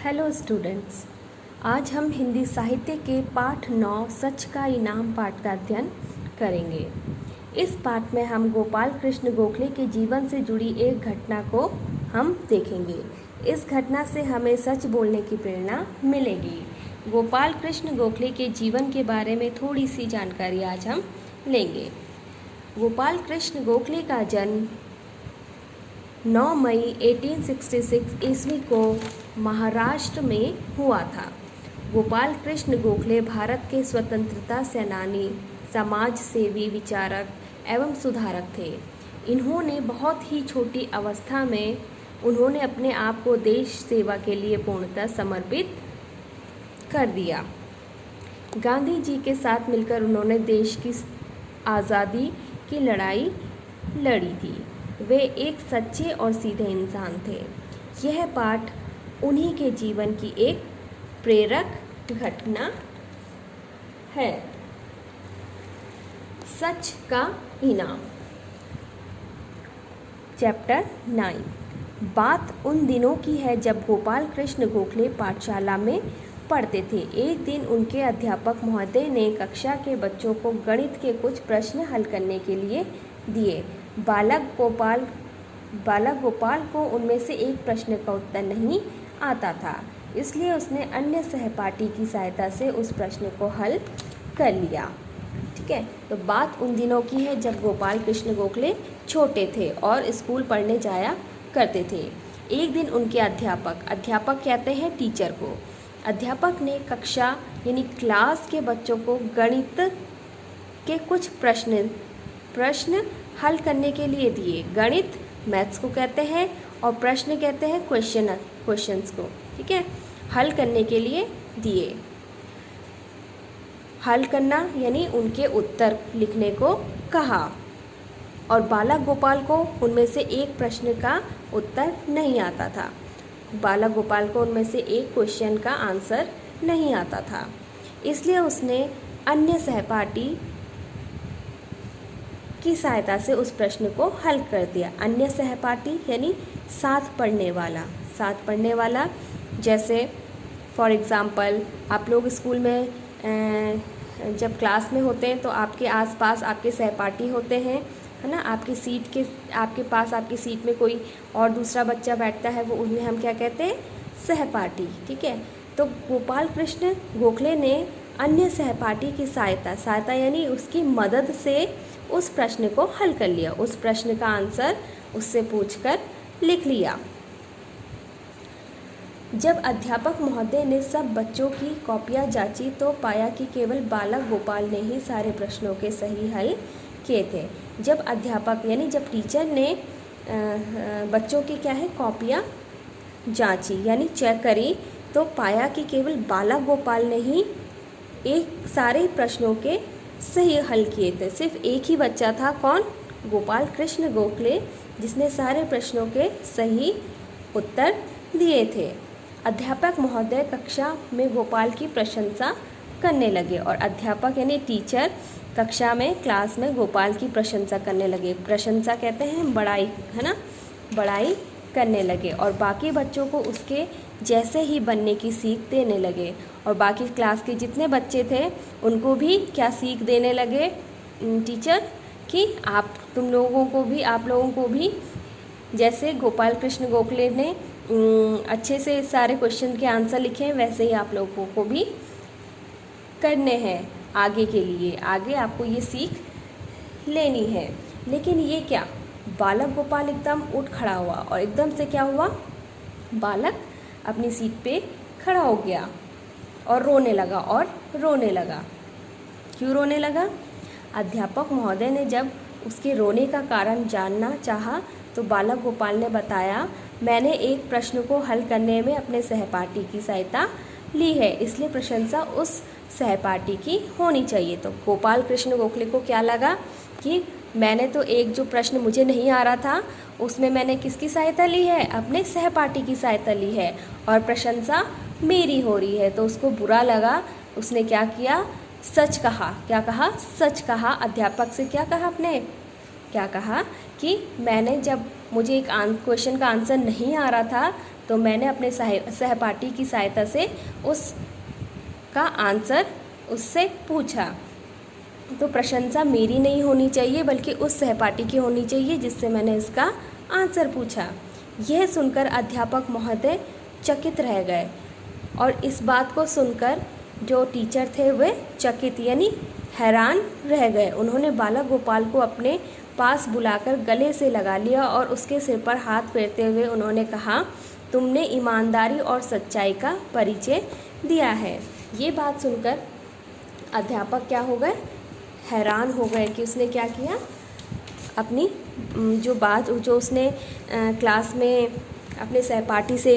Hello students, आज हम हिंदी साहित्य के पाठ 9 सच का इनाम पाठ का अध्ययन करेंगे। इस पाठ में हम गोपाल कृष्ण गोखले के जीवन से जुड़ी एक घटना को हम देखेंगे। इस घटना से हमें सच बोलने की प्रेरणा मिलेगी। गोपाल कृष्ण गोखले के जीवन के बारे में थोड़ी सी जानकारी आज हम लेंगे। गोपाल कृष्ण गोखले का जन्म 9 मई 1866 ईस्वी को महाराष्ट्र में हुआ था। गोपाल कृष्ण गोखले भारत के स्वतंत्रता सेनानी, समाज सेवी, विचारक एवं सुधारक थे। इन्होंने बहुत ही छोटी अवस्था में उन्होंने अपने आप को देश सेवा के लिए पूर्णतः समर्पित कर दिया। गांधी जी के साथ मिलकर उन्होंने देश की आज़ादी की लड़ाई लड़ी थी। वे एक सच्चे और सीधे इंसान थे। यह पाठ उन्हीं के जीवन की एक प्रेरक घटना है। सच का इनाम। चैप्टर 9। बात उन दिनों की है जब गोपाल कृष्ण गोखले पाठशाला में पढ़ते थे। एक दिन उनके अध्यापक महोदय ने कक्षा के बच्चों को गणित के कुछ प्रश्न हल करने के लिए दिए। बालक गोपाल को उनमें से एक प्रश्न का उत्तर नहीं आता था, इसलिए उसने अन्य सहपाठी की सहायता से उस प्रश्न को हल कर लिया। ठीक है, तो बात उन दिनों की है जब गोपाल कृष्ण गोखले छोटे थे और स्कूल पढ़ने जाया करते थे। एक दिन उनके अध्यापक कहते हैं टीचर को, अध्यापक ने कक्षा यानी क्लास के बच्चों को गणित के कुछ प्रश्न हल करने के लिए दिए। गणित मैथ्स को कहते हैं और प्रश्न कहते हैं क्वेश्चंस को। ठीक है, हल करने के लिए दिए। हल करना यानी उनके उत्तर लिखने को कहा और बालक गोपाल को उनमें से एक प्रश्न का उत्तर नहीं आता था। बालक गोपाल को उनमें से एक क्वेश्चन का आंसर नहीं आता था, इसलिए उसने अन्य सहपाठी की सहायता से उस प्रश्न को हल कर दिया। अन्य सहपाठी यानी साथ पढ़ने वाला जैसे फॉर एग्ज़ाम्पल आप लोग स्कूल में जब क्लास में होते हैं तो आपके आसपास आपके सहपाठी होते हैं, है ना। आपके पास आपकी सीट में कोई और दूसरा बच्चा बैठता है, वो उन्हें हम क्या कहते हैं, सहपाठी। ठीक है, तो गोपाल कृष्ण गोखले ने अन्य सहपाठी की सहायता यानी उसकी मदद से उस प्रश्न को हल कर लिया। उस प्रश्न का आंसर उससे पूछकर लिख लिया। जब अध्यापक महोदय ने सब बच्चों की कॉपियाँ जांची तो पाया कि केवल बालक गोपाल ने ही सारे प्रश्नों के सही हल किए थे। जब टीचर ने बच्चों की कॉपियाँ जांची यानी चेक करी तो पाया कि केवल बालक गोपाल ने ही सारे प्रश्नों के सही हल किए थे। सिर्फ एक ही बच्चा था, कौन? गोपाल कृष्ण गोखले, जिसने सारे प्रश्नों के सही उत्तर दिए थे। अध्यापक महोदय कक्षा में गोपाल की प्रशंसा करने लगे और अध्यापक यानी टीचर क्लास में गोपाल की प्रशंसा करने लगे। प्रशंसा कहते हैं बड़ाई, है ना, बड़ाई करने लगे और बाकी बच्चों को उसके जैसे ही बनने की सीख देने लगे। और बाकी क्लास के जितने बच्चे थे उनको भी क्या सीख देने लगे टीचर कि आप लोगों को भी जैसे गोपाल कृष्ण गोखले ने अच्छे से सारे क्वेश्चन के आंसर लिखे वैसे ही आप लोगों को भी करने हैं आगे के लिए। आगे आपको ये सीख लेनी है। लेकिन ये क्या, बालक गोपाल एकदम उठ खड़ा हुआ और एकदम से क्या हुआ, बालक अपनी सीट पे खड़ा हो गया और रोने लगा। क्यों रोने लगा? अध्यापक महोदय ने जब उसके रोने का कारण जानना चाहा तो बालक गोपाल ने बताया, मैंने एक प्रश्न को हल करने में अपने सहपाठी की सहायता ली है, इसलिए प्रशंसा उस सहपाठी की होनी चाहिए। तो गोपाल कृष्ण गोखले को क्या लगा कि मैंने तो एक जो प्रश्न मुझे नहीं आ रहा था उसमें मैंने किसकी सहायता ली है, अपने सहपाठी की सहायता ली है और प्रशंसा मेरी हो रही है। तो उसको बुरा लगा। उसने क्या किया, सच कहा। क्या कहा? सच कहा। अध्यापक से क्या कहा कि मैंने जब मुझे एक क्वेश्चन का आंसर नहीं आ रहा था तो मैंने अपने सहपाठी की सहायता से उसका आंसर उससे पूछा। तो प्रशंसा मेरी नहीं होनी चाहिए बल्कि उस सहपाठी की होनी चाहिए जिससे मैंने इसका आंसर पूछा। यह सुनकर अध्यापक महोदय चकित रह गए और इस बात को सुनकर जो टीचर थे वे चकित यानी हैरान रह गए। उन्होंने बालक गोपाल को अपने पास बुलाकर गले से लगा लिया और उसके सिर पर हाथ फेरते हुए उन्होंने कहा, तुमने ईमानदारी और सच्चाई का परिचय दिया है। ये बात सुनकर अध्यापक क्या हो गए, हैरान हो गए कि उसने क्या किया, अपनी जो उसने क्लास में अपने सहपाठी से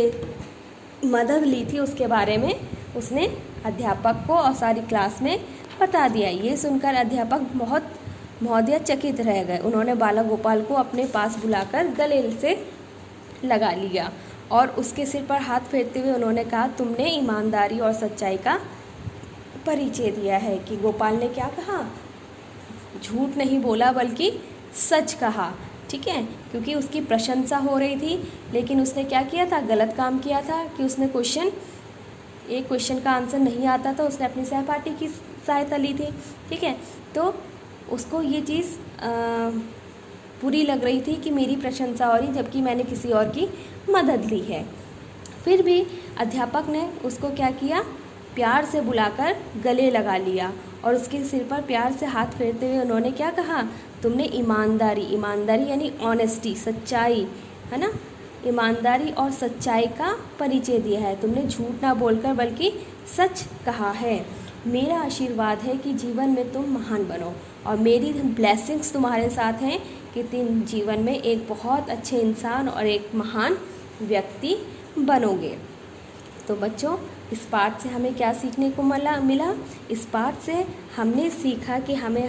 मदद ली थी उसके बारे में उसने अध्यापक को और सारी क्लास में बता दिया। ये सुनकर अध्यापक महोदय चकित रह गए। उन्होंने बालक गोपाल को अपने पास बुलाकर गले से लगा लिया और उसके सिर पर हाथ फेरते हुए उन्होंने कहा, तुमने ईमानदारी और सच्चाई का परिचय दिया है। कि गोपाल ने क्या कहा, झूठ नहीं बोला बल्कि सच कहा। ठीक है, क्योंकि उसकी प्रशंसा हो रही थी लेकिन उसने क्या किया था, गलत काम किया था कि उसने एक क्वेश्चन का आंसर नहीं आता था, उसने अपनी सहपाठी की सहायता ली थी। ठीक है, तो उसको ये चीज़ बुरी लग रही थी कि मेरी प्रशंसा हो रही जबकि मैंने किसी और की मदद ली है। फिर भी अध्यापक ने उसको क्या किया, प्यार से बुलाकर गले लगा लिया और उसके सिर पर प्यार से हाथ फेरते हुए उन्होंने क्या कहा, तुमने ईमानदारी यानी ऑनेस्टी, सच्चाई, है ना, ईमानदारी और सच्चाई का परिचय दिया है। तुमने झूठ ना बोलकर बल्कि सच कहा है। मेरा आशीर्वाद है कि जीवन में तुम महान बनो और मेरी ब्लेसिंग्स तुम्हारे साथ हैं कि तुम जीवन में एक बहुत अच्छे इंसान और एक महान व्यक्ति बनोगे। तो बच्चों, इस पाठ से हमें क्या सीखने को मिला? इस पाठ से हमने सीखा कि हमें